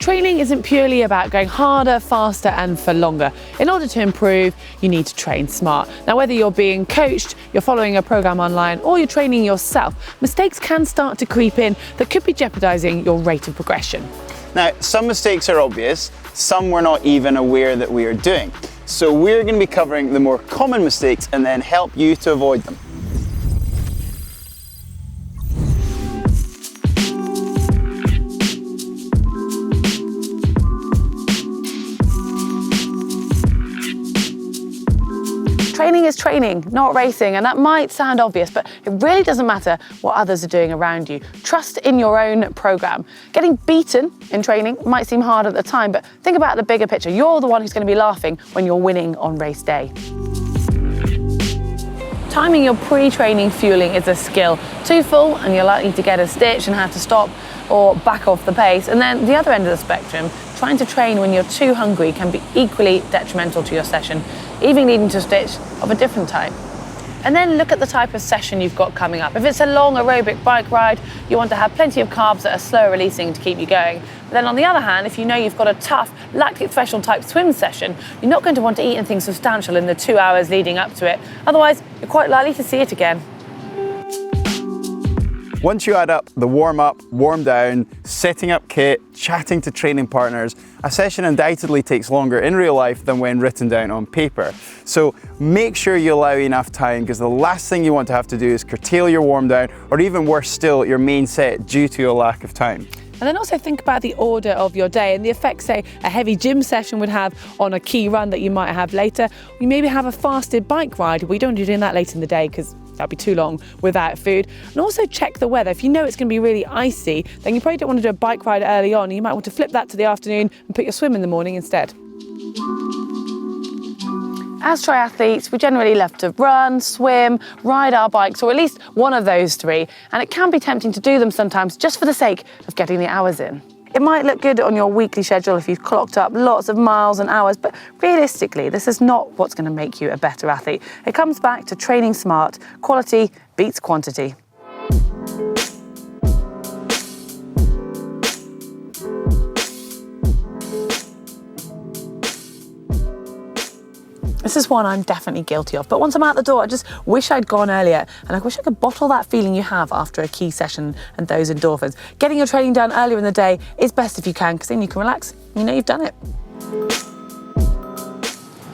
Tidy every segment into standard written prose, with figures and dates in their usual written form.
training isn't purely about going harder, faster and for longer. In order to improve, you need to train smart. Now, whether you're being coached, you're following a program online or you're training yourself, mistakes can start to creep in that could be jeopardizing your rate of progression. Now, some mistakes are obvious, some we're not even aware that we are doing. So we're going to be covering the more common mistakes and then help you to avoid them. Training is training, not racing, and that might sound obvious, but it really doesn't matter what others are doing around you. Trust in your own program. Getting beaten in training might seem hard at the time, but think about the bigger picture. You're the one who's going to be laughing when you're winning on race day. Timing your pre-training fueling is a skill. Too full and you're likely to get a stitch and have to stop or back off the pace. And then the other end of the spectrum, trying to train when you're too hungry can be equally detrimental to your session, even leading to a stitch of a different type. And then look at the type of session you've got coming up. If it's a long aerobic bike ride, you want to have plenty of carbs that are slow releasing to keep you going. But then on the other hand, if you know you've got a tough lactic threshold type swim session, you're not going to want to eat anything substantial in the 2 hours leading up to it. Otherwise, you're quite likely to see it again. Once you add up the warm-up, warm-down, setting up kit, chatting to training partners, a session undoubtedly takes longer in real life than when written down on paper. So make sure you allow enough time, because the last thing you want to have to do is curtail your warm-down, or even worse still, your main set due to a lack of time. And then also think about the order of your day and the effect, say, a heavy gym session would have on a key run that you might have later. You maybe have a fasted bike ride, but you don't want to be doing that late in the day because that'd be too long without food. And also check the weather. If you know it's going to be really icy, then you probably don't want to do a bike ride early on. You might want to flip that to the afternoon and put your swim in the morning instead. As triathletes, we generally love to run, swim, ride our bikes, or at least one of those three. And it can be tempting to do them sometimes just for the sake of getting the hours in. It might look good on your weekly schedule if you've clocked up lots of miles and hours, but realistically, this is not what's going to make you a better athlete. It comes back to training smart. Quality beats quantity. This is one I'm definitely guilty of, but once I'm out the door, I just wish I'd gone earlier, and I wish I could bottle that feeling you have after a key session and those endorphins. Getting your training done earlier in the day is best if you can, because then you can relax and you know you've done it.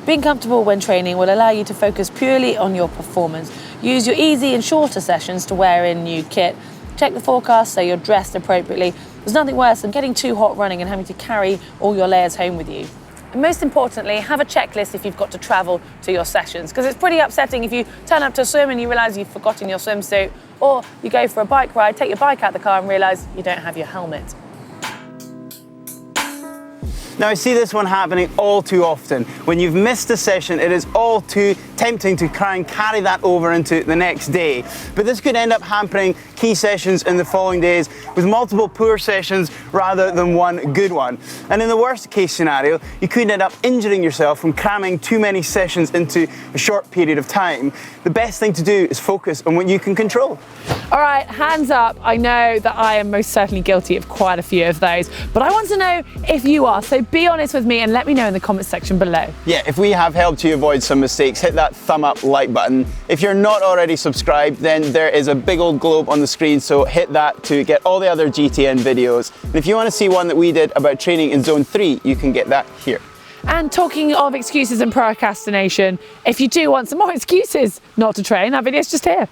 Being comfortable when training will allow you to focus purely on your performance. Use your easy and shorter sessions to wear in new kit. Check the forecast so you're dressed appropriately. There's nothing worse than getting too hot running and having to carry all your layers home with you. And most importantly, have a checklist if you've got to travel to your sessions, because it's pretty upsetting if you turn up to swim and you realise you've forgotten your swimsuit, or you go for a bike ride, take your bike out the car and realise you don't have your helmet. Now, I see this one happening all too often. When you've missed a session, it is all too tempting to try and carry that over into the next day. But this could end up hampering key sessions in the following days with multiple poor sessions rather than one good one. And in the worst case scenario, you could end up injuring yourself from cramming too many sessions into a short period of time. The best thing to do is focus on what you can control. All right, hands up. I know that I am most certainly guilty of quite a few of those, but I want to know if you are. So be honest with me and let me know in the comments section below. Yeah, if we have helped you avoid some mistakes, hit that thumb up like button. If you're not already subscribed, then there is a big old globe on the screen, so hit that to get all the other GTN videos. And if you want to see one that we did about training in Zone 3, you can get that here. And talking of excuses and procrastination, if you do want some more excuses not to train, that video's just here.